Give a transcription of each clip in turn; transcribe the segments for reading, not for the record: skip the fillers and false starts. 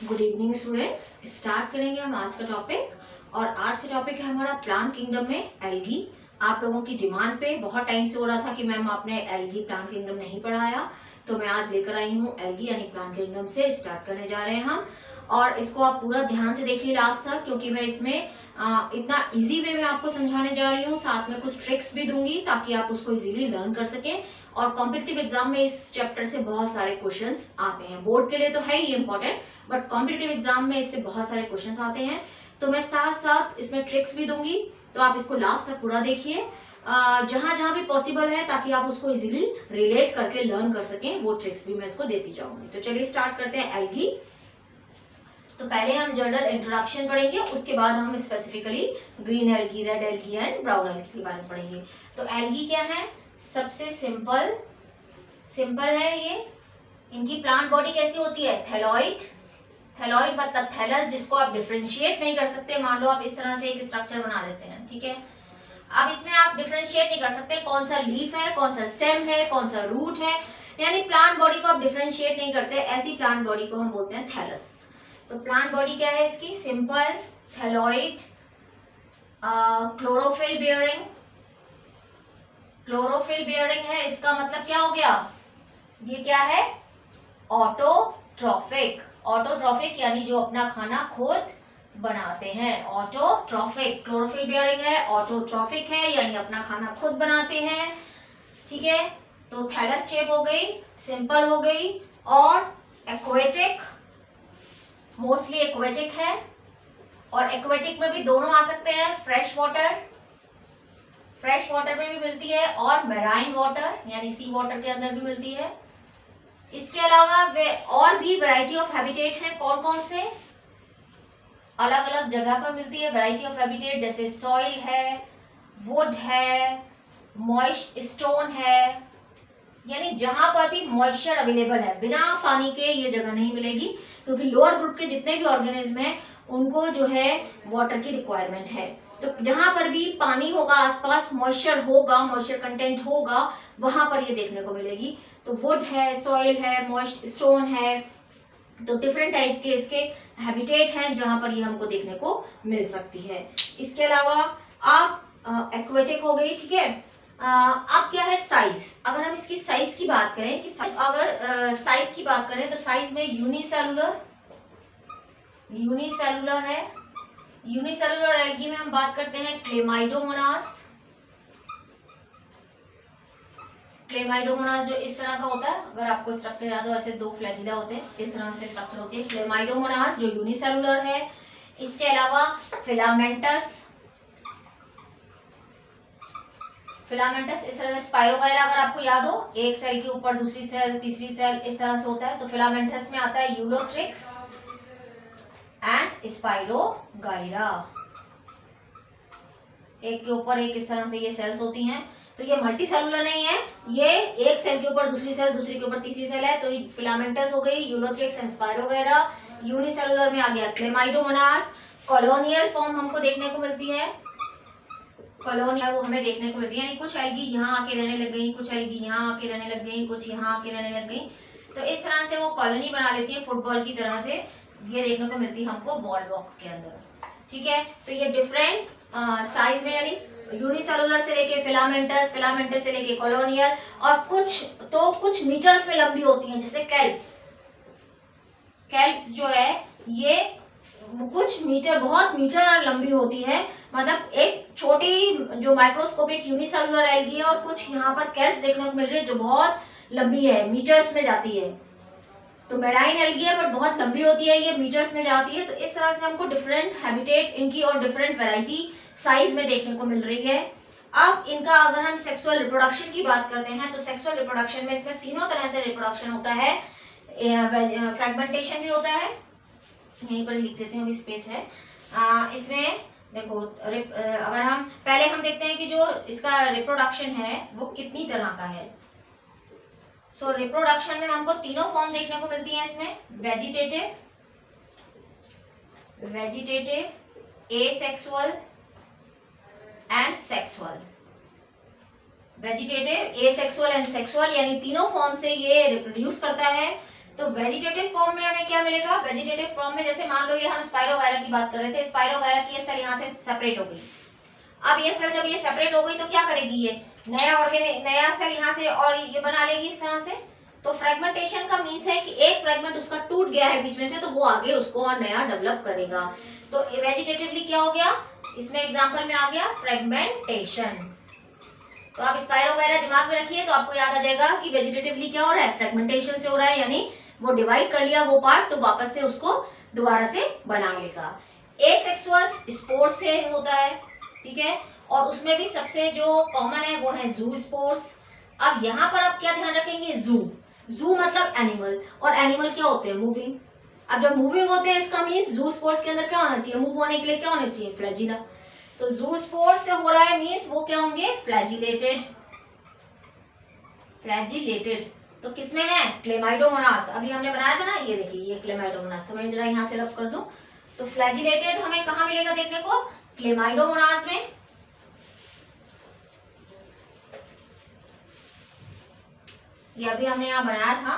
Good evening students. Start करेंगे हम आज का टॉपिक। और आज का टॉपिक है हमारा प्लांट किंगडम में एल्गी। आप लोगों की डिमांड पे बहुत टाइम से हो रहा था कि मैम आपने एल्गी प्लांट किंगडम नहीं पढ़ाया, तो मैं आज लेकर आई हूँ एल्गी यानी प्लांट किंगडम से स्टार्ट करने जा रहे हैं हम। और इसको आप पूरा ध्यान से देखिए लास्ट तक, क्योंकि मैं इसमें इतना इजी वे में आपको समझाने जा रही हूँ, साथ में कुछ ट्रिक्स भी दूंगी ताकि आप उसको इजीली लर्न कर सकें। और कॉम्पिटिटिव एग्जाम में इस चैप्टर से बहुत सारे क्वेश्चंस आते हैं, बोर्ड के लिए तो है ही इंपॉर्टेंट, बट कॉम्पिटिटिव एग्जाम में इससे बहुत सारे क्वेश्चंस आते हैं। तो मैं साथ साथ इसमें ट्रिक्स भी दूंगी, तो आप इसको लास्ट तक पूरा देखिए, जहां जहां भी पॉसिबल है, ताकि आप उसको इजीली रिलेट करके लर्न कर सकें। वो ट्रिक्स भी मैं इसको देती जाऊंगी। तो चलिए स्टार्ट करते हैं एल्गी। तो पहले हम जनरल इंट्रोडक्शन पढ़ेंगे, उसके बाद हम specifically green algae, red algae and brown algae के बारे में पढ़ेंगे। तो एल्गी क्या है? सबसे सिंपल है ये। इनकी प्लांट बॉडी कैसी होती है? थैलॉइड। थैलॉइड मतलब थैलस, जिसको आप डिफरेंशिएट नहीं कर सकते। मान लो आप इस तरह से एक स्ट्रक्चर बना देते हैं, ठीक है। अब इसमें आप डिफरेंशिएट नहीं कर सकते कौन सा लीफ है, कौन सा स्टेम है, कौन सा रूट है, यानी प्लांट बॉडी को आप डिफरेंशिएट नहीं करते। ऐसी प्लांट बॉडी को हम बोलते हैं थैलस। तो प्लांट बॉडी क्या है इसकी? Simple, thalloid, chlorophyll bearing. Chlorophyll bearing है, इसका मतलब क्या हो गया? ये क्या है? ऑटोट्रॉफिक। ऑटोट्रॉफिक यानी जो अपना खाना खुद बनाते हैं, ऑटोट्रॉफिक। क्लोरोफिल बियरिंग है, ऑटोट्रॉफिक है, यानी अपना खाना खुद बनाते हैं, ठीक है। तो थैलस शेप हो गई, सिंपल हो गई। और एक्वेटिक, मोस्टली एक्वेटिक है। और एक्वेटिक में भी दोनों आ सकते हैं, फ्रेश वाटर में भी मिलती है, और मैराइन वाटर यानी सी वाटर के अंदर भी मिलती है। इसके अलावा वे और भी वैरायटी ऑफ हैबिटेट हैं। कौन कौन से? अलग अलग जगह पर मिलती है वैरायटी ऑफ हैबिटेट, जैसे सॉइल है, वुड है, मॉइस्ट स्टोन है, यानी जहां पर भी मॉइस्चर अवेलेबल है। बिना पानी के ये जगह नहीं मिलेगी, क्योंकि लोअर ग्रुप के जितने भी ऑर्गेनिज्म हैं उनको जो है वाटर की रिक्वायरमेंट है। तो जहां पर भी पानी होगा, आसपास मॉइस्चर होगा, मॉइस्चर कंटेंट होगा, वहां पर ये देखने को मिलेगी। तो वुड है, सॉइल है, मॉइस्ट स्टोन है, तो डिफरेंट टाइप के इसके हैबिटेट हैं जहां पर ये हमको देखने को मिल सकती है। इसके अलावा आप एक्वेटिक हो गई, ठीक है। अब क्या है? साइज। अगर हम इसकी साइज की बात करें कि साइज की बात करें, तो साइज में यूनिसेलुलर है। यूनिसेलुलर एल्गी में हम बात करते हैं क्लेमाइडोमोनास। क्लेमाइडोमोनास जो इस तरह का होता है, अगर आपको स्ट्रक्चर याद हो, ऐसे दो फ्लैजिला होते हैं, इस तरह से स्ट्रक्चर होती है क्लेमाइडोमोनास, जो यूनिसेलुलर है। इसके अलावा फिलामेंटस इस तरह से, स्पाइरोगाइला अगर आपको याद हो, एक सेल के ऊपर दूसरी सेल, तीसरी सेल, इस तरह से होता है। तो फिलामेंटस में आता है यूलोथ्रिक्स एंड स्पाइरोगाइला, एक के ऊपर एक इस तरह से ये सेल्स होती हैं। तो ये मल्टी सेलुलर नहीं है, ये एक सेल के ऊपर दूसरी सेल, दूसरी के ऊपर तीसरी सेल है। तो फिलामेंटस हो गई, यूलोथ्रिक्स एंड स्पाइरोगाइला। यूनिसेलुलर में आ गया क्लेमाइडोमोनास। कॉलोनियल फॉर्म हमको देखने को मिलती है, कॉलोनियल वो हमें देखने को मिलती है, यानी कुछ एल्गी यहाँ आके रहने लग गई, कुछ एल्गी यहाँ आके रहने लग गई, कुछ यहाँ आके रहने लग गई। तो इस तरह से वो कॉलोनी बना लेती है, फुटबॉल की तरह से। ये देखने को मिलती है हमको बॉल बॉक्स के अंदर, ठीक है। तो ये डिफरेंट साइज में, यानी यूनिसेलुलर से लेके फिलामेंटस से लेके कॉलोनियल, और कुछ मीटर्स में लंबी होती हैं, जैसे कैल्प जो है ये कुछ मीटर, बहुत मीटर लंबी होती है। मतलब एक छोटी जो माइक्रोस्कोपिक यूनिसेलुलर एल्गी है, और कुछ यहाँ पर कैल्प्स देखने को मिल रही है जो बहुत लंबी है, मीटर्स में जाती है। तो मैराइन एल्गी है बट बहुत लंबी होती है, ये मीटर्स में जाती है। तो इस तरह से हमको डिफरेंट हैबिटेट इनकी और डिफरेंट वैरायटी साइज में देखने को मिल रही है। अब इनका अगर हम सेक्सुअल रिप्रोडक्शन की बात करते हैं, तो सेक्सुअल रिप्रोडक्शन में इसमें तीनों तरह से रिप्रोडक्शन होता है। फ्रैगमेंटेशन भी होता है, यहीं पर लिख देती हूँ, अभी स्पेस है। इसमें देखो, अगर हम देखते हैं कि जो इसका रिप्रोडक्शन है वो कितनी तरह का है। सो रिप्रोडक्शन में हमको तीनों फॉर्म देखने को मिलती हैं इसमें, vegetative, asexual and sexual. Vegetative, asexual and sexual, यानी तीनों फॉर्म से ये रिप्रोड्यूस करता है। तो वेजिटेटिव फॉर्म में हमें क्या मिलेगा, वेजिटेटिव फॉर्म में जैसे मान लो ये हम स्पाइरोगायरा की बात कर रहे थे, स्पाइरोगायरा की ये सेल यहाँ से सेपरेट हो गई। अब ये सेल जब ये सेपरेट हो गई तो क्या करेगी, ये नया सेल यहाँ से और ये बना लेगी इस तरह से। तो फ्रेगमेंटेशन का मीन्स है कि एक फ्रेगमेंट उसका टूट गया है बीच में से, तो वो आगे उसको और नया डेवलप करेगा। तो वेजिटेटिवली क्या हो गया, इसमें एग्जांपल में आ गया फ्रेगमेंटेशन। तो आप स्पाइरोगायरा दिमाग में रखिए तो आपको याद आ जाएगा कि वेजिटेटिवली क्या हो रहा है, फ्रेगमेंटेशन से हो रहा है, यानी वो डिवाइड कर लिया वो पार्ट तो वापस से उसको दोबारा से बना लेगा। एसेक्सुअल स्पोर से होता है, ठीक है, और उसमें भी सबसे जो कॉमन है वो है जू स्पोर्स। अब यहाँ पर आप क्या ध्यान रखेंगे, जू मतलब एनिमल, और एनिमल क्या होते हैं, मूविंग। अब जब मूविंग होते हैं इसका मीन्स जू स्पोर्स के अंदर क्या होना चाहिए, मूव होने के लिए क्या होना चाहिए, फ्लैजिला। तो जू स्पोर्स से हो रहा है मीन्स वो क्या होंगे, फ्लैजिलेटेड। तो किसमें है, क्लेमाइडोमोनास। अभी हमने बनाया था ना, ये देखिए ये क्लेमाइडोमोनास। तो मैं जरा यहाँ से रब कर दूं तो फ्लैजिलेटेड हमें कहाँ मिलेगा देखने को, क्लेमाइडोमोनास में। ये अभी हमने यहाँ बनाया था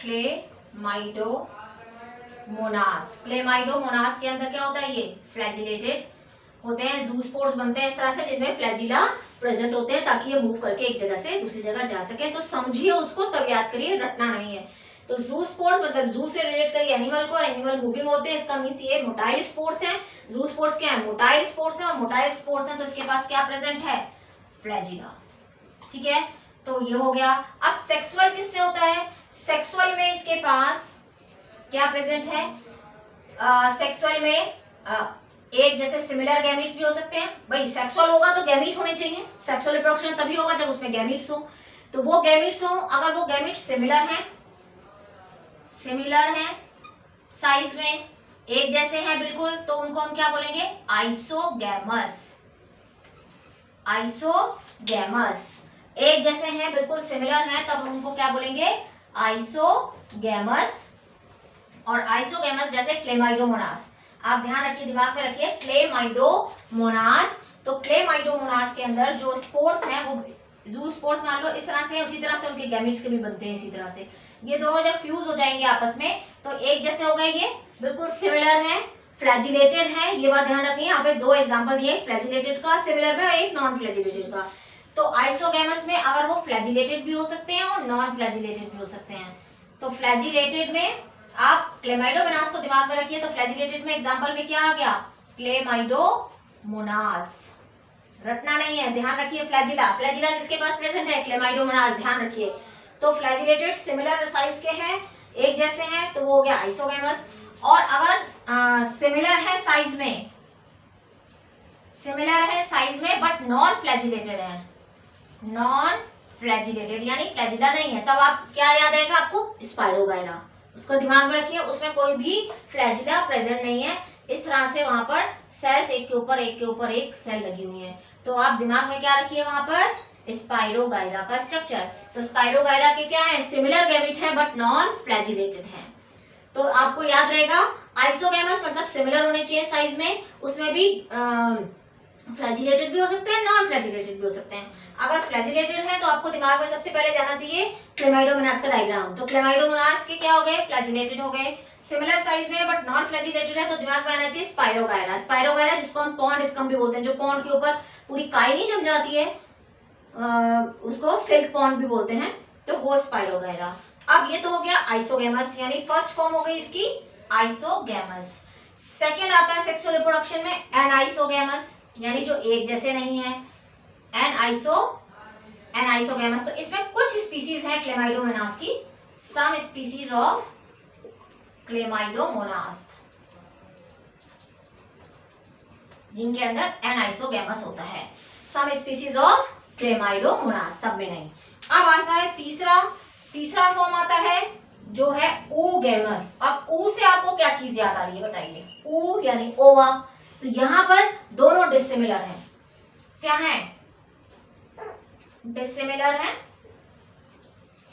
क्लेमाइडोमोनास के अंदर क्या होता है, ये फ्लैजिलेटेड होते हैं। जूस्पोर्स बनते हैं इस तरह से जिनमें फ्लैजिला प्रेजेंट होते हैं ताकि ये मूव करके एक जगह से दूसरी जगह जा सके। तो समझिए उसको, तब याद करिए, रटना नहीं है। तो जूस्पोर्स मतलब जू से रिलेट करिए एनिमल को, और एनिमल मूविंग होते हैं, इसका मीन्स ये मोटाइल स्पोर्स हैं। जूस्पोर्स क्या है, मोटाइल स्पोर्स है, और मोटाइल स्पोर्स है तो इसके पास क्या प्रेजेंट है, फ्लैजिला, ठीक है। तो ये हो गया। अब सेक्सुअल किससे होता है, सेक्सुअल में इसके पास क्या प्रेजेंट है, सेक्सुअल में एक जैसे सिमिलर गैमीट्स भी हो सकते हैं। भाई सेक्सुअल होगा तो गैमीट होने चाहिए, सेक्सुअल रिप्रोडक्शन तभी होगा जब उसमें गैमीट्स हो। तो वो गैमीट्स हो, अगर वो गैमीट्स सिमिलर हैं साइज में, एक जैसे हैं बिल्कुल, तो उनको हम क्या बोलेंगे, आइसोगैमस। एक जैसे हैं बिल्कुल सिमिलर हैं तब उनको क्या बोलेंगे, आइसोगैमस। और आइसोगैमस जैसे क्लेमाइडोमोनास। आप ध्यान रखिए, दिमाग में रखिए, क्लेमाइडोमोनास। तो क्लेमाइडोमोनास के अंदर जो स्पोर्स हैं वो जू स्पोर्स मान लो इस तरह से, उसी तरह से उनके गैमीट्स के भी बनते हैं इसी तरह से। ये दोनों जब फ्यूज हो जाएंगे आपस में तो एक जैसे हो गए, ये बिल्कुल सिमिलर हैं, फ्लैजिलेटेड है। ये बात ध्यान रखिए, यहाँ पे दो एग्जाम्पल दिए, फ्लैजिलेटेड का सिमिलर में और एक नॉन फ्लैजिलेटेड का। तो आइसोगैमस में अगर वो फ्लैजिलेटेड भी हो सकते हैं और नॉन फ्लैजिलेटेड भी हो सकते हैं। तो फ्लैजिलेटेड में आप क्लेमाइडोमोनास को दिमाग में रखिए, तो फ्लैजिलेटेड में एग्जांपल में क्या आ गया, क्लेमाइडोमोनास। रटना नहीं है, ध्यान रखिए, फ्लैजिला किसके पास प्रेजेंट है, क्लेमाइडोमोनास, ध्यान रखिए। तो फ्लैजिलेटेड सिमिलर साइज के हैं, एक जैसे हैं, तो वो हो गया आइसोगैमस। और अगर सिमिलर है साइज में बट नॉन फ्लैजिलेटेड है, यानी फ्लैजिला नहीं है, तब आप क्या याद आएगा आपको, स्पाइरोगायरा। उसको दिमाग में रखिए, उसमें कोई भी फ्लैजिला प्रेजेंट नहीं है। इस तरह से वहां पर सेल्स एक के ऊपर एक सेल लगी हुई है। तो आप दिमाग में क्या रखिए, वहां पर स्पाइरोगायरा का स्ट्रक्चर। तो स्पाइरोगायरा के क्या है, सिमिलर गैमेट है बट नॉन फ्लैजिलेटेड है। तो आपको याद रहेगा, आइसोगैमस मतलब सिमिलर होने चाहिए साइज में, उसमें भी फ्लैजिलेटेड भी हो सकते हैं, नॉन फ्लैजिलेटेड भी हो सकते हैं। अगर फ्लैजिलेटेड है तो आपको दिमाग में सबसे पहले जाना चाहिए क्लेमाइडोमोनास का डायग्राम। तो क्लेमाइडोमोनास के क्या हो गए, फ्लैजिलेटेड हो गए, सिमिलर साइज में बट नॉन फ्लैजिलेटेड है, तो दिमाग में आना चाहिए स्पाइरोगायरा जिसको हम पॉन्ड स्कम भी बोलते हैं। जो पॉन्ड के ऊपर पूरी काई नहीं जम जाती है उसको सिल्क पॉन्ड भी बोलते हैं, तो वो स्पाइरोगायरा। अब ये तो हो गया आइसोगैमस, यानी फर्स्ट फॉर्म हो गई इसकी आइसोगैमस। सेकेंड आता है सेक्सुअल रिप्रोडक्शन में एनाइसोगैमस, यानी जो एक जैसे नहीं है, एनाइसोगैमस। तो इसमें कुछ स्पीसीज है क्लेमाइडोमोनास की, सम स्पीसीज ऑफ क्लेमाइडोमोनास जिनके अंदर एनाइसोगैमस होता है, सम स्पीसीज ऑफ क्लेमाइडोमोनास, सब में नहीं। अब आता है तीसरा फॉर्म आता है जो है oogamous। अब ऊ से आपको क्या चीज याद आ रही है बताइए, ऊ यानी ओवा। तो यहाँ पर दोनों डिसिमिलर हैं, क्या है, डिसिमिलर है,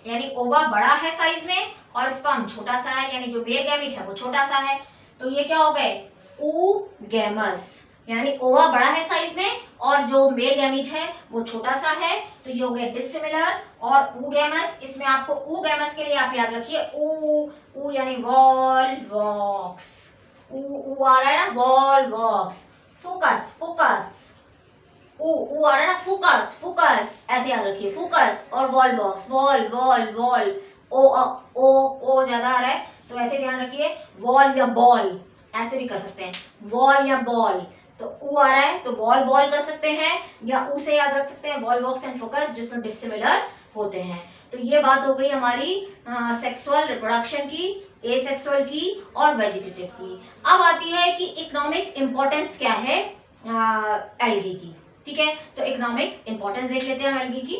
यानी ओवा बड़ा है साइज में और स्पर्म छोटा सा है, यानी जो मेल गैमीट है वो छोटा सा है। तो ये क्या हो गए, oogamous, यानी ओवा बड़ा है साइज में और जो मेल गैमीट है वो छोटा सा है, तो ये हो गया डिसिमिलर। और ऊगैमस, इसमें आपको ऊगैमस के लिए आप याद रखिए ऊ यानी वॉल्वॉक्स, ऊ आ रहा है ना वॉल्वॉक्स। फोकस फोकस, ऊ आ रहा है ना फोकस फोकस, ऐसे याद रखिए फोकस और वॉल्वॉक्स, वॉल ओ ज्यादा आ रहा है तो ऐसे ध्यान रखिए, वॉल या बॉल ऐसे भी कर सकते हैं, वॉल या बॉल। तो ऊ आ रहा है तो वॉल बॉल कर सकते हैं, या ऊ से याद रख सकते हैं वॉल्वॉक्स एंड फोकस, जिसमें डिसिमिलर होते हैं। तो ये बात हो गई हमारी सेक्सुअल रिप्रोडक्शन की, एसेक्सुअल की और वेजिटेटिव की। अब आती है कि इकोनॉमिक इंपॉर्टेंस क्या है एल्गी की। ठीक है, तो इकोनॉमिक इंपॉर्टेंस देख लेते हैं हम एल्गी की।